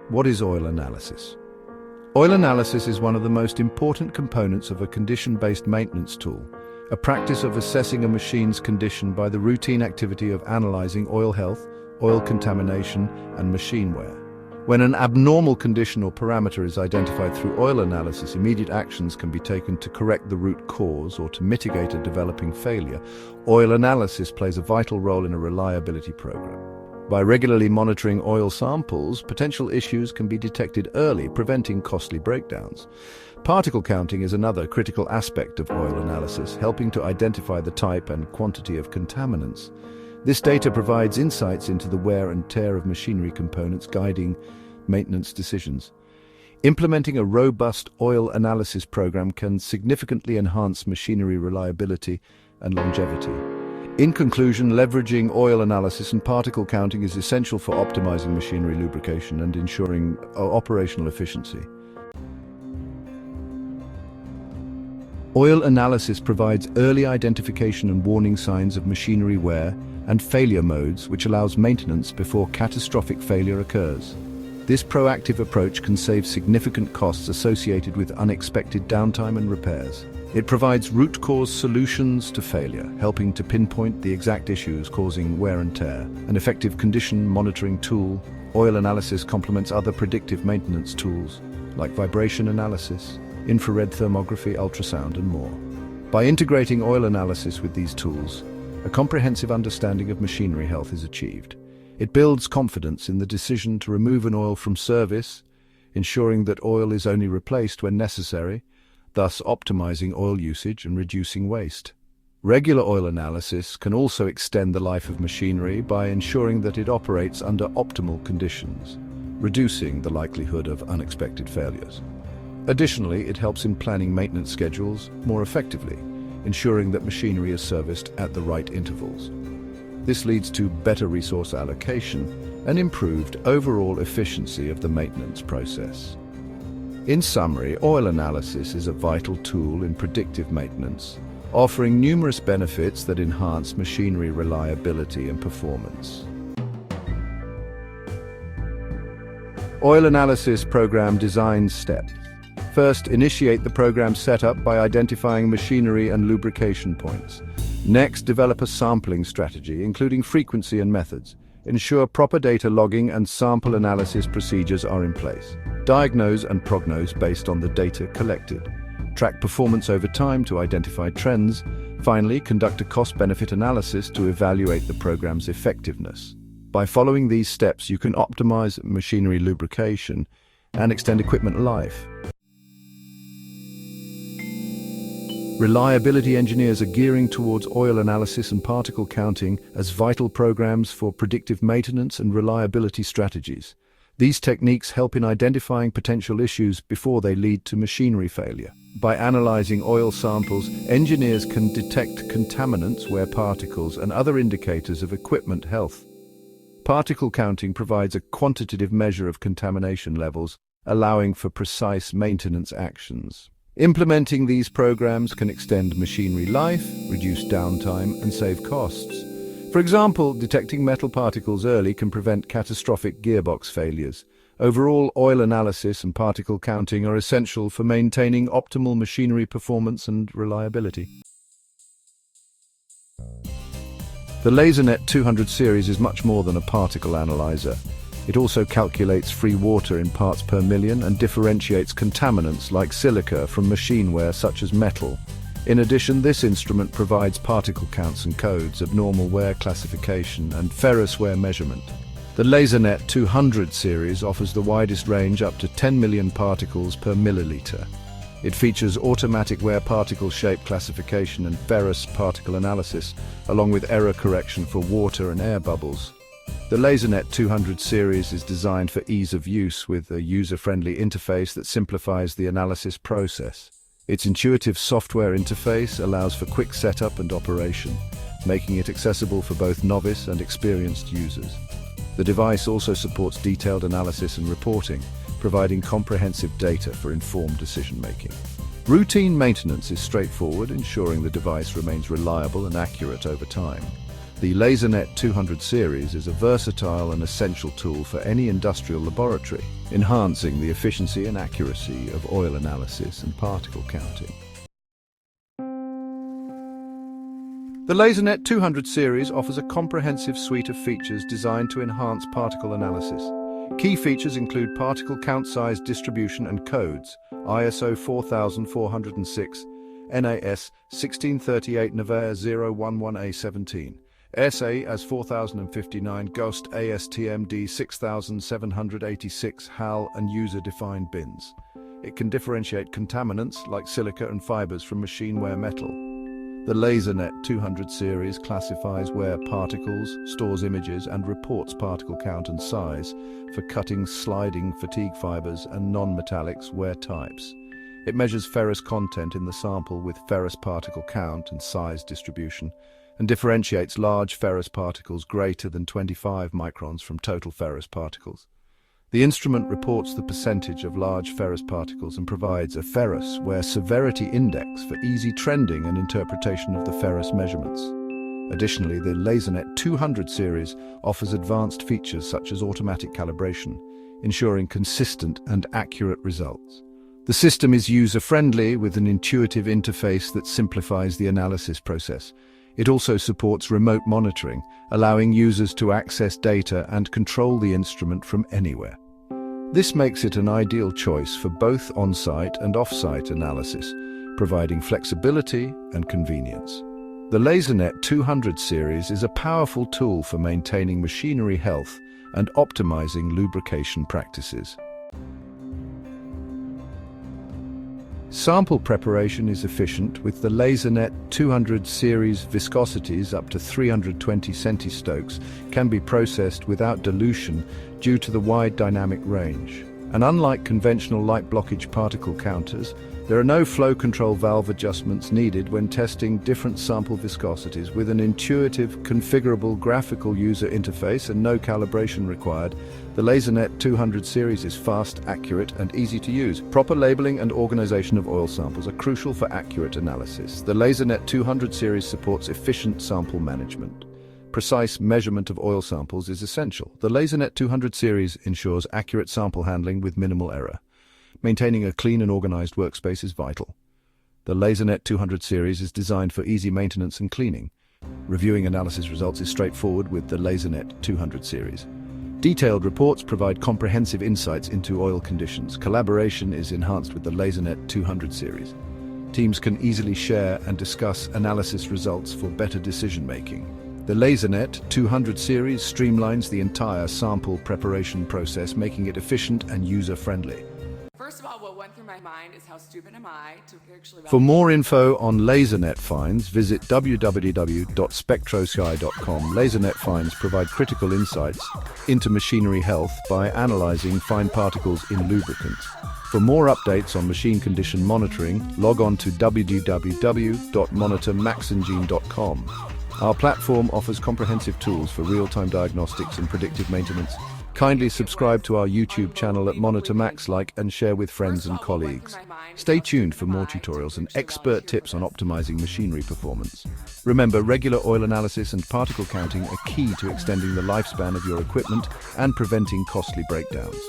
What is oil analysis? Oil analysis is one of the most important components of a condition-based maintenance tool, a practice of assessing a machine's condition by the routine activity of analyzing oil health, oil contamination, and machine wear. When an abnormal condition or parameter is identified through oil analysis, immediate actions can be taken to correct the root cause or to mitigate a developing failure. Oil analysis plays a vital role in a reliability program. By regularly monitoring oil samples, potential issues can be detected early, preventing costly breakdowns. Particle counting is another critical aspect of oil analysis, helping to identify the type and quantity of contaminants. This data provides insights into the wear and tear of machinery components, guiding maintenance decisions. Implementing a robust oil analysis program can significantly enhance machinery reliability and longevity. In conclusion, leveraging oil analysis and particle counting is essential for optimizing machinery lubrication and ensuring operational efficiency. Oil analysis provides early identification and warning signs of machinery wear and failure modes, which allows maintenance before catastrophic failure occurs. This proactive approach can save significant costs associated with unexpected downtime and repairs. It provides root cause solutions to failure, helping to pinpoint the exact issues causing wear and tear. An effective condition monitoring tool, oil analysis complements other predictive maintenance tools like vibration analysis, infrared thermography, ultrasound, and more. By integrating oil analysis with these tools, a comprehensive understanding of machinery health is achieved. It builds confidence in the decision to remove an oil from service, ensuring that oil is only replaced when necessary, thus optimizing oil usage and reducing waste. Regular oil analysis can also extend the life of machinery by ensuring that it operates under optimal conditions, reducing the likelihood of unexpected failures. Additionally, it helps in planning maintenance schedules more effectively, ensuring that machinery is serviced at the right intervals. This leads to better resource allocation and improved overall efficiency of the maintenance process. In summary, oil analysis is a vital tool in predictive maintenance, offering numerous benefits that enhance machinery reliability and performance. Oil analysis program design steps. First, initiate the program setup by identifying machinery and lubrication points. Next, develop a sampling strategy, including frequency and methods. Ensure proper data logging and sample analysis procedures are in place. Diagnose and prognose based on the data collected. Track performance over time to identify trends. Finally, conduct a cost-benefit analysis to evaluate the program's effectiveness. By following these steps, you can optimize machinery lubrication and extend equipment life. Reliability engineers are gearing towards oil analysis and particle counting as vital programs for predictive maintenance and reliability strategies. These techniques help in identifying potential issues before they lead to machinery failure. By analyzing oil samples, engineers can detect contaminants, wear particles, and other indicators of equipment health. Particle counting provides a quantitative measure of contamination levels, allowing for precise maintenance actions. Implementing these programs can extend machinery life, reduce downtime, and save costs. For example, detecting metal particles early can prevent catastrophic gearbox failures. Overall, oil analysis and particle counting are essential for maintaining optimal machinery performance and reliability. The LaserNet 200 series is much more than a particle analyzer. It also calculates free water in parts per million and differentiates contaminants like silica from machine wear such as metal. In addition, this instrument provides particle counts and codes, abnormal wear classification, and ferrous wear measurement. The LaserNet 200 series offers the widest range, up to 10 million particles per milliliter. It features automatic wear particle shape classification and ferrous particle analysis, along with error correction for water and air bubbles. The LaserNet 200 series is designed for ease of use with a user-friendly interface that simplifies the analysis process. Its intuitive software interface allows for quick setup and operation, making it accessible for both novice and experienced users. The device also supports detailed analysis and reporting, providing comprehensive data for informed decision-making. Routine maintenance is straightforward, ensuring the device remains reliable and accurate over time. The LaserNet 200 series is a versatile and essential tool for any industrial laboratory, enhancing the efficiency and accuracy of oil analysis and particle counting. The LaserNet 200 series offers a comprehensive suite of features designed to enhance particle analysis. Key features include particle count size distribution and codes, ISO 4406, NAS 1638 Nevea 011A17, SA as 4059 GOST ASTM D6786 HAL and user-defined bins. It can differentiate contaminants like silica and fibers from machine wear metal. The LaserNet 200 series classifies wear particles, stores images and reports particle count and size for cutting, sliding, fatigue fibers and non-metallics wear types. It measures ferrous content in the sample with ferrous particle count and size distribution, and differentiates large ferrous particles greater than 25 microns from total ferrous particles. The instrument reports the percentage of large ferrous particles and provides a ferrous wear severity index for easy trending and interpretation of the ferrous measurements. Additionally, the LaserNet 200 series offers advanced features such as automatic calibration, ensuring consistent and accurate results. The system is user-friendly with an intuitive interface that simplifies the analysis process. It also supports remote monitoring, allowing users to access data and control the instrument from anywhere. This makes it an ideal choice for both on-site and off-site analysis, providing flexibility and convenience. The LaserNet 200 series is a powerful tool for maintaining machinery health and optimizing lubrication practices. Sample preparation is efficient with the LaserNet 200 series. Viscosities up to 320 centistokes can be processed without dilution due to the wide dynamic range. And unlike conventional light blockage particle counters, there are no flow control valve adjustments needed when testing different sample viscosities. With an intuitive, configurable graphical user interface and no calibration required, the LaserNet 200 series is fast, accurate, and easy to use. Proper labeling and organization of oil samples are crucial for accurate analysis. The LaserNet 200 series supports efficient sample management. Precise measurement of oil samples is essential. The LaserNet 200 series ensures accurate sample handling with minimal error. Maintaining a clean and organized workspace is vital. The LaserNet 200 series is designed for easy maintenance and cleaning. Reviewing analysis results is straightforward with the LaserNet 200 series. Detailed reports provide comprehensive insights into oil conditions. Collaboration is enhanced with the LaserNet 200 series. Teams can easily share and discuss analysis results for better decision-making. The LaserNet 200 series streamlines the entire sample preparation process, making it efficient and user-friendly. First of all, what went through my mind is how stupid am I to actually... For more info on LaserNet finds, visit www.spectrosky.com. LaserNet finds provide critical insights into machinery health by analyzing fine particles in lubricants. For more updates on machine condition monitoring, log on to www.monitormaxengine.com. Our platform offers comprehensive tools for real-time diagnostics and predictive maintenance. Kindly subscribe to our YouTube channel at Monitor Max, like and share with friends and colleagues. Stay tuned for more tutorials and expert tips on optimizing machinery performance. Remember, regular oil analysis and particle counting are key to extending the lifespan of your equipment and preventing costly breakdowns.